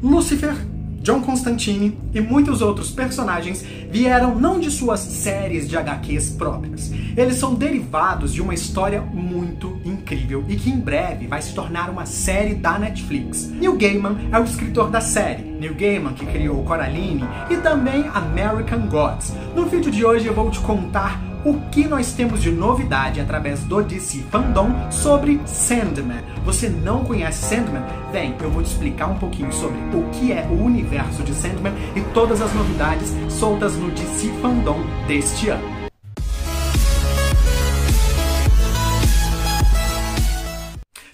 Lucifer, John Constantine e muitos outros personagens vieram não de suas séries de HQs próprias. Eles são derivados de uma história muito incrível e que em breve vai se tornar uma série da Netflix. Neil Gaiman é o escritor da série. Neil Gaiman que criou Coraline e também American Gods. No vídeo de hoje eu vou te contar o que nós temos de novidade através do DC Fandom sobre Sandman. Você não conhece Sandman? Bem, eu vou te explicar um pouquinho sobre o que é o universo de Sandman e todas as novidades soltas no DC Fandom deste ano.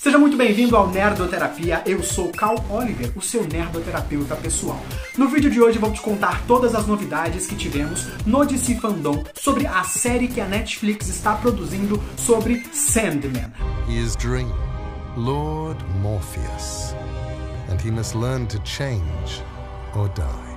Seja muito bem-vindo ao Nerdoterapia, eu sou Cal Oliver, o seu nerdoterapeuta pessoal. No vídeo de hoje vou te contar todas as novidades que tivemos no DC Fandom sobre a série que a Netflix está produzindo sobre Sandman. His dream, Lord Morpheus, and he must learn to change or die.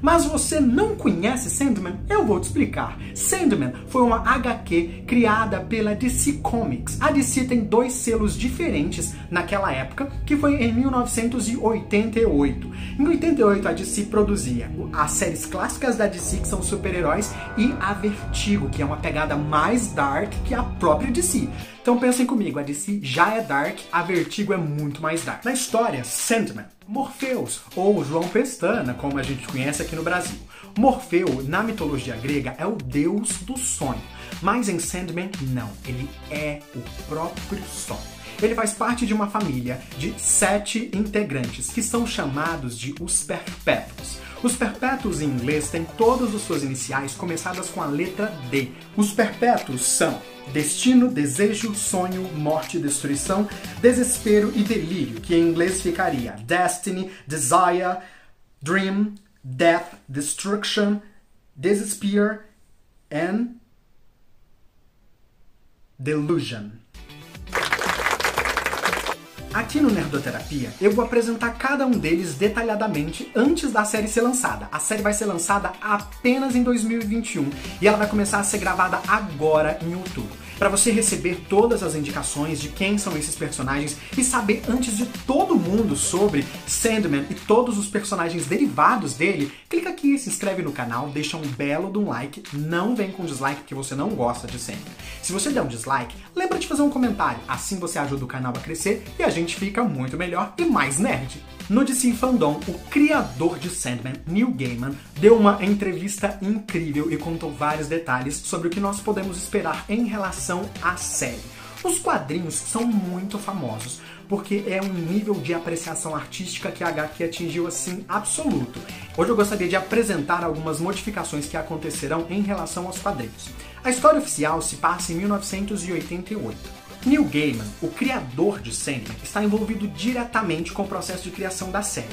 Mas você não conhece Sandman? Eu vou te explicar. Sandman foi uma HQ criada pela DC Comics. A DC tem dois selos diferentes naquela época, que foi em 1988. Em 88 a DC produzia as séries clássicas da DC, que são super-heróis, e a Vertigo, que é uma pegada mais dark que a própria DC. Então pensem comigo, a DC já é dark, a Vertigo é muito mais dark. Na história, Sandman, Morpheus, ou João Pestana, como a gente conhece aqui no Brasil. Morfeu, na mitologia grega, é o deus do sonho, mas em Sandman, não, ele é o próprio sonho. Ele faz parte de uma família de 7 integrantes, que são chamados de os Perpétuos. Os Perpétuos em inglês têm todas as suas iniciais começadas com a letra D. Os Perpétuos são destino, desejo, sonho, morte, destruição, desespero e delírio, que em inglês ficaria destiny, desire, dream, death, destruction, despair and delusion. Aqui no Nerdoterapia, eu vou apresentar cada um deles detalhadamente antes da série ser lançada. A série vai ser lançada apenas em 2021 e ela vai começar a ser gravada agora em outubro. Para você receber todas as indicações de quem são esses personagens e saber antes de todo mundo sobre Sandman e todos os personagens derivados dele, clica aqui, se inscreve no canal, deixa um belo de um like, não vem com dislike porque você não gosta de Sandman. Se você der um dislike, lembra de fazer um comentário, assim você ajuda o canal a crescer e a gente fica muito melhor e mais nerd. No DC Fandom, o criador de Sandman, Neil Gaiman, deu uma entrevista incrível e contou vários detalhes sobre o que nós podemos esperar em relação à série. Os quadrinhos são muito famosos, porque é um nível de apreciação artística que a HQ atingiu assim absoluto. Hoje eu gostaria de apresentar algumas modificações que acontecerão em relação aos quadrinhos. A história oficial se passa em 1988. Neil Gaiman, o criador de Sandman, está envolvido diretamente com o processo de criação da série.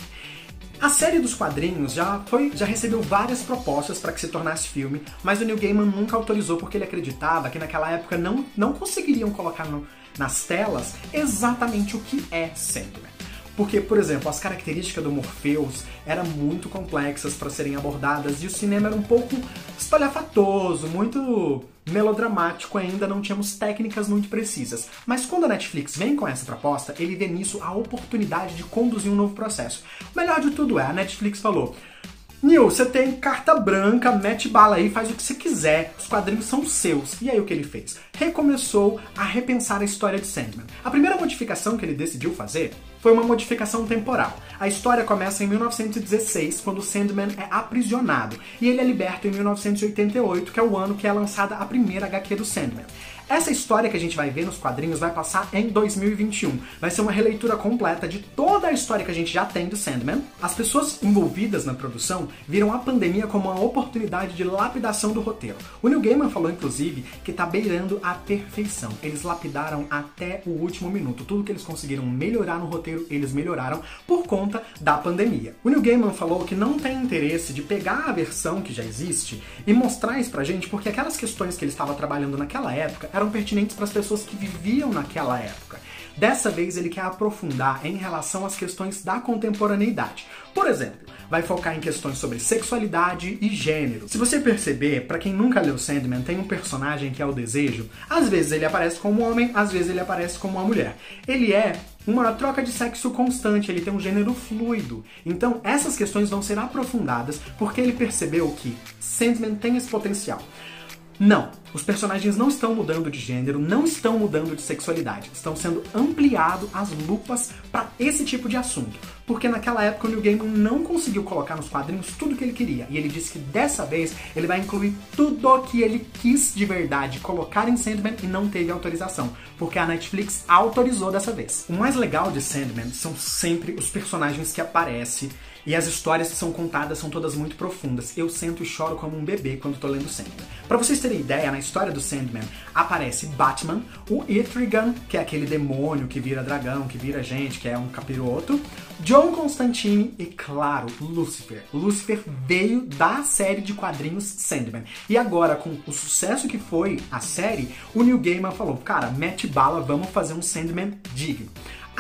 A série dos quadrinhos já recebeu várias propostas para que se tornasse filme, mas o Neil Gaiman nunca autorizou porque ele acreditava que naquela época não conseguiriam colocar nas telas exatamente o que é Sandman. Porque, por exemplo, as características do Morpheus eram muito complexas para serem abordadas e o cinema era um pouco espalhafatoso, muito melodramático ainda, não tínhamos técnicas muito precisas. Mas quando a Netflix vem com essa proposta, ele vê nisso a oportunidade de conduzir um novo processo. O melhor de tudo é, a Netflix falou: Neil, você tem carta branca, mete bala aí, faz o que você quiser, os quadrinhos são seus. E aí o que ele fez? Recomeçou a repensar a história de Sandman. A primeira modificação que ele decidiu fazer foi uma modificação temporal. A história começa em 1916, quando Sandman é aprisionado, e ele é liberto em 1988, que é o ano que é lançada a primeira HQ do Sandman. Essa história que a gente vai ver nos quadrinhos vai passar em 2021. Vai ser uma releitura completa de toda a história que a gente já tem do Sandman. As pessoas envolvidas na produção viram a pandemia como uma oportunidade de lapidação do roteiro. O Neil Gaiman falou, inclusive, que tá beirando a perfeição. Eles lapidaram até o último minuto. Tudo que eles conseguiram melhorar no roteiro, eles melhoraram por conta da pandemia. O Neil Gaiman falou que não tem interesse de pegar a versão que já existe e mostrar isso pra gente, porque aquelas questões que ele estava trabalhando naquela época eram pertinentes para as pessoas que viviam naquela época. Dessa vez ele quer aprofundar em relação às questões da contemporaneidade. Por exemplo, vai focar em questões sobre sexualidade e gênero. Se você perceber, pra quem nunca leu Sandman, tem um personagem que é o Desejo. Às vezes ele aparece como homem, às vezes ele aparece como uma mulher. Ele é uma troca de sexo constante, ele tem um gênero fluido. Então essas questões vão ser aprofundadas porque ele percebeu que Sandman tem esse potencial. Não, os personagens não estão mudando de gênero, não estão mudando de sexualidade, estão sendo ampliado as lupas para esse tipo de assunto. Porque naquela época o Neil Gaiman não conseguiu colocar nos quadrinhos tudo que ele queria. E ele disse que dessa vez ele vai incluir tudo o que ele quis de verdade colocar em Sandman e não teve autorização. Porque a Netflix autorizou dessa vez. O mais legal de Sandman são sempre os personagens que aparecem. E as histórias que são contadas são todas muito profundas. Eu sento e choro como um bebê quando tô lendo Sandman. Pra vocês terem ideia, na história do Sandman aparece Batman, o Etrigan, que é aquele demônio que vira dragão, que vira gente, que é um capiroto, John Constantine e, claro, Lucifer. Lucifer veio da série de quadrinhos Sandman. E agora, com o sucesso que foi a série, o Neil Gaiman falou, cara, mete bala, vamos fazer um Sandman digno.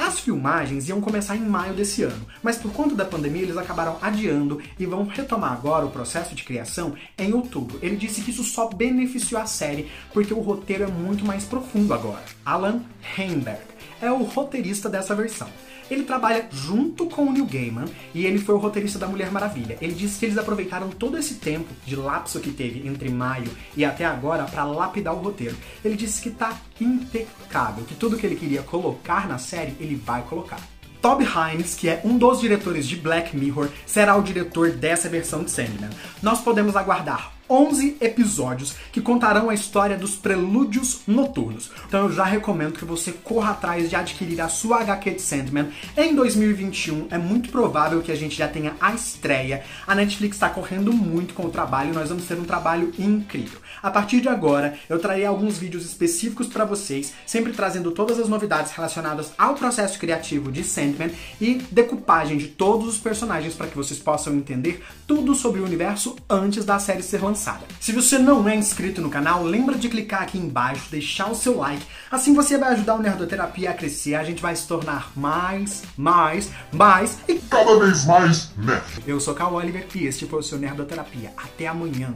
As filmagens iam começar em maio desse ano, mas por conta da pandemia eles acabaram adiando e vão retomar agora o processo de criação em outubro. Ele disse que isso só beneficiou a série porque o roteiro é muito mais profundo agora. Alan Heinberg é o roteirista dessa versão. Ele trabalha junto com o Neil Gaiman e ele foi o roteirista da Mulher Maravilha. Ele disse que eles aproveitaram todo esse tempo de lapso que teve entre maio e até agora para lapidar o roteiro. Ele disse que tá impecável, que tudo que ele queria colocar na série, ele vai colocar. Toby Haynes, que é um dos diretores de Black Mirror, será o diretor dessa versão de Sandman. Nós podemos aguardar 11 episódios que contarão a história dos prelúdios noturnos. Então eu já recomendo que você corra atrás de adquirir a sua HQ de Sandman. Em 2021 é muito provável que a gente já tenha a estreia. A Netflix está correndo muito com o trabalho e nós vamos ter um trabalho incrível. A partir de agora eu trarei alguns vídeos específicos para vocês, sempre trazendo todas as novidades relacionadas ao processo criativo de Sandman e decupagem de todos os personagens para que vocês possam entender tudo sobre o universo antes da série ser lançada. Se você não é inscrito no canal, lembra de clicar aqui embaixo, deixar o seu like, assim você vai ajudar o Nerdoterapia a crescer, a gente vai se tornar mais e cada vez mais nerd. Eu sou Cal Oliver e este foi o seu Nerdoterapia. Até amanhã.